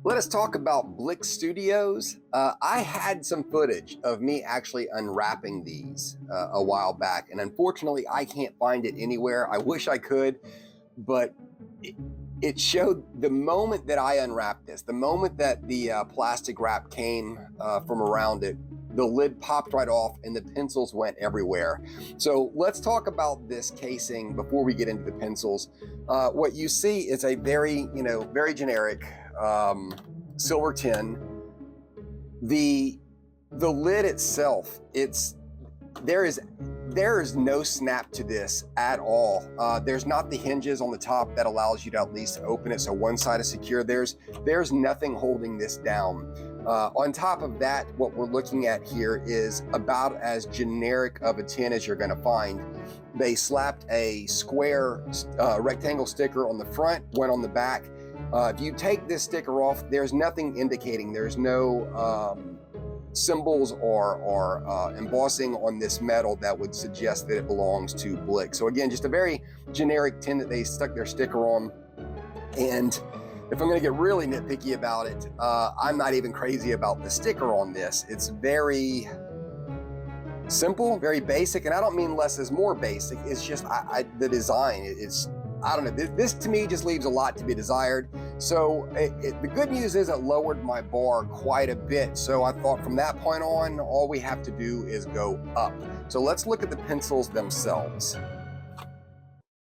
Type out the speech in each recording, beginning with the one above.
Let us talk about Blick Studios. I had some footage of me actually unwrapping these a while back, and unfortunately, I can't find it anywhere. I wish I could, but it showed the moment that I unwrapped this, the moment that the plastic wrap came from around it, the lid popped right off and the pencils went everywhere. So let's talk about this casing before we get into the pencils. What you see is a very generic silver tin. The lid itself, there is no snap to this at all. There's not the hinges on the top that allows you to at least open it so one side is secure. There's nothing holding this down. On top of that, what we're looking at here is about as generic of a tin as you're going to find. They slapped a square rectangle sticker on the front, one on the back. If you take this sticker off, there's nothing indicating. There's no symbols or embossing on this metal that would suggest that it belongs to Blick. So again, just a very generic tin that they stuck their sticker on. And if I'm going to get really nitpicky about it, I'm not even crazy about the sticker on this. It's very simple, very basic, and I don't mean less is more basic. It's just the design. I don't know. This to me just leaves a lot to be desired. So the good news is it lowered my bar quite a bit. So I thought from that point on, all we have to do is go up. So let's look at the pencils themselves.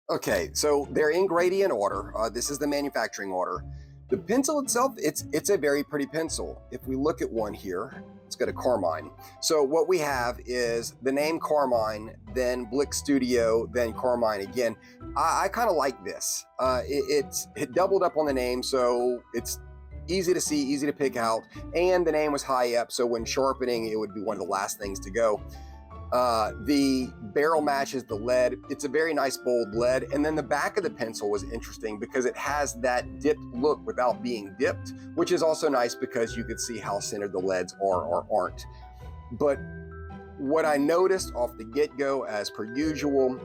Okay, so they're in gradient order. This is the manufacturing order. The pencil itself, it's a very pretty pencil. If we look at one here, let's go to Carmine. So what we have is the name Carmine, then Blick Studio, then Carmine again. I kind of like this. It doubled up on the name, so it's easy to see, easy to pick out, and the name was high up, so when sharpening, it would be one of the last things to go. The barrel matches the lead. It's a very nice bold lead. And then the back of the pencil was interesting because it has that dipped look without being dipped, which is also nice because you could see how centered the leads are or aren't. But what I noticed off the get-go, as per usual,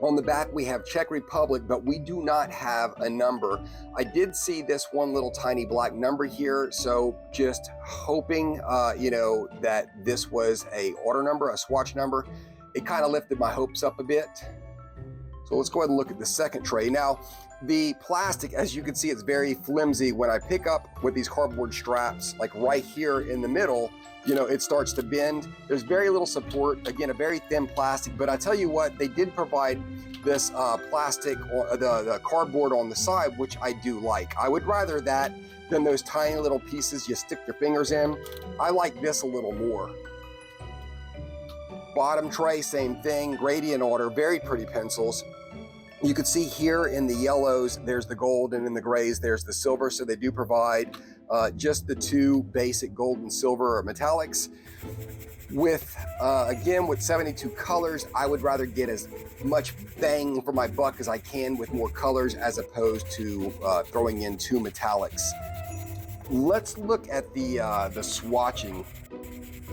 on the back we have Czech Republic, but we do not have a number. I did see this one little tiny black number here, so just hoping that this was a order number, a swatch number. It kind of lifted my hopes up a bit. So let's go ahead and look at the second tray. Now, the plastic, as you can see, it's very flimsy. When I pick up with these cardboard straps, like right here in the middle, it starts to bend. There's very little support. Again, a very thin plastic, but I tell you what, they did provide this plastic, or the cardboard on the side, which I do like. I would rather that than those tiny little pieces you stick your fingers in. I like this a little more. Bottom tray, same thing, gradient order, very pretty pencils. You can see here in the yellows, there's the gold, and in the grays, there's the silver. So they do provide just the two basic gold and silver metallics. With, again, with 72 colors, I would rather get as much bang for my buck as I can with more colors as opposed to throwing in two metallics. Let's look at the swatching.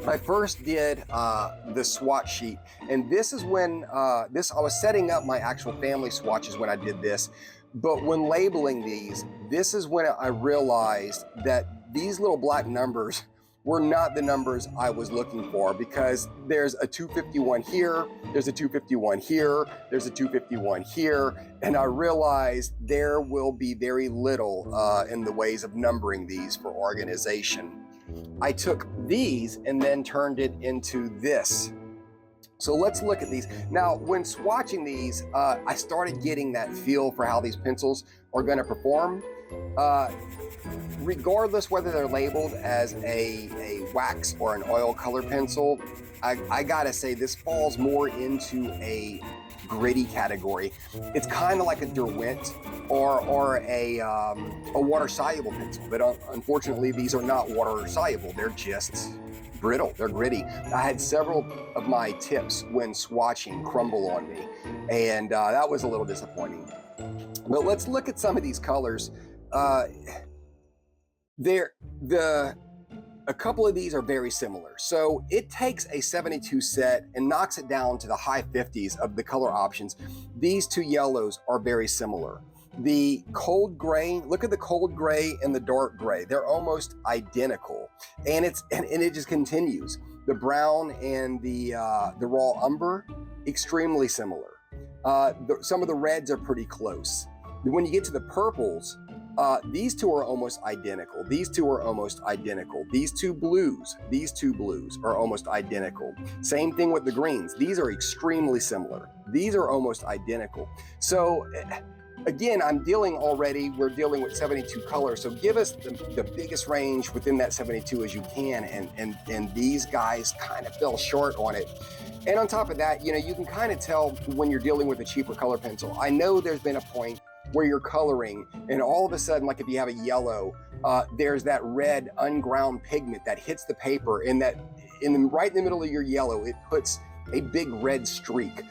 I first did the swatch sheet, and this is when I was setting up my actual family swatches when I did this. But when labeling these, this is when I realized that these little black numbers were not the numbers I was looking for, because there's a 251 here, there's a 251 here, there's a 251 here, and I realized there will be very little in the ways of numbering these for organization. I took these and then turned it into this. So let's look at these. Now, when swatching these, I started getting that feel for how these pencils are going to perform. Regardless whether they're labeled as a wax or an oil color pencil, I gotta say this falls more into a gritty category. It's kind of like a Derwent or a water-soluble pencil, but unfortunately these are not water-soluble. They're just brittle, they're gritty. I had several of my tips when swatching crumble on me, and that was a little disappointing. But let's look at some of these colors. A couple of these are very similar. So it takes a 72 set and knocks it down to the high 50s of the color options. These two yellows are very similar. The cold gray, look at the cold gray and the dark gray. They're almost identical. And it just continues. The brown and the raw umber, extremely similar. Some of the reds are pretty close. When you get to the purples, these two are almost identical. These two are almost identical. These two blues are almost identical. Same thing with the greens. These are extremely similar. These are almost identical. So again, we're dealing with 72 colors. So give us the biggest range within that 72 as you can. And these guys kind of fell short on it. And on top of that, you can kind of tell when you're dealing with a cheaper color pencil. I know there's been a point where you're coloring and all of a sudden, like if you have a yellow, there's that red unground pigment that hits the paper, and right in the middle of your yellow, it puts a big red streak.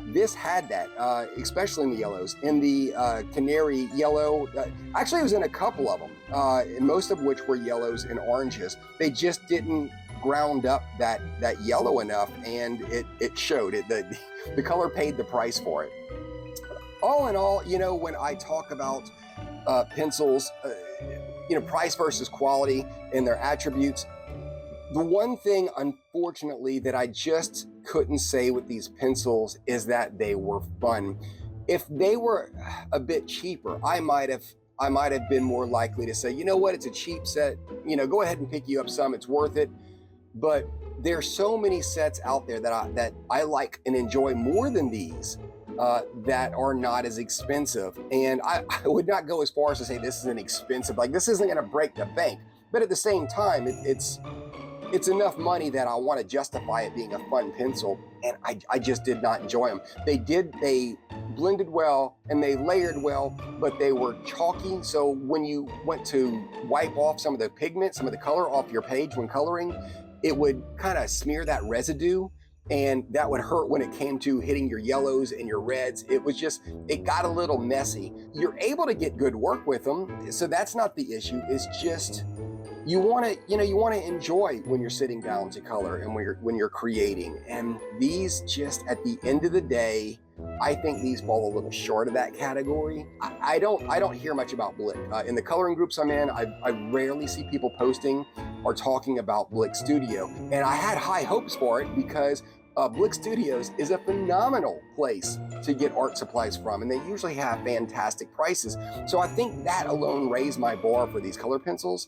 This had that, especially in the yellows. In the canary yellow, actually it was in a couple of them, most of which were yellows and oranges. They just didn't ground up that yellow enough, and it showed. The color paid the price for it. All in all, when I talk about pencils, price versus quality and their attributes, the one thing, unfortunately, that I just couldn't say with these pencils is that they were fun. If they were a bit cheaper, I might have been more likely to say, you know what, it's a cheap set, go ahead and pick you up some, it's worth it. But there's so many sets out there that I like and enjoy more than these, that are not as expensive. And I would not go as far as to say this is an expensive, like this isn't going to break the bank. But at the same time, it's enough money that I want to justify it being a fun pencil. And I just did not enjoy them. They blended well and they layered well, but they were chalky. So when you went to wipe off some of the pigment, some of the color off your page when coloring, it would kind of smear that residue. And that would hurt when it came to hitting your yellows and your reds. It got a little messy. You're able to get good work with them, so that's not the issue. It's just you want to enjoy when you're sitting down to color and when you're creating. And these, just at the end of the day, I think these fall a little short of that category. I don't hear much about Blick. In the coloring groups I'm in, I rarely see people posting or talking about Blick Studio. And I had high hopes for it because Blick Studios is a phenomenal place to get art supplies from, and they usually have fantastic prices. So I think that alone raised my bar for these color pencils.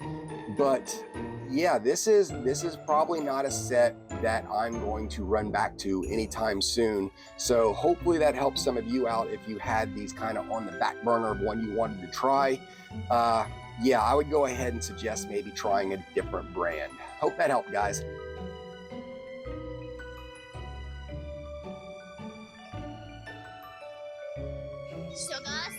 But yeah, this is probably not a set that I'm going to run back to anytime soon. So hopefully that helps some of you out if you had these kind of on the back burner of one you wanted to try. Yeah, I would go ahead and suggest maybe trying a different brand. Hope that helped, guys. So guys,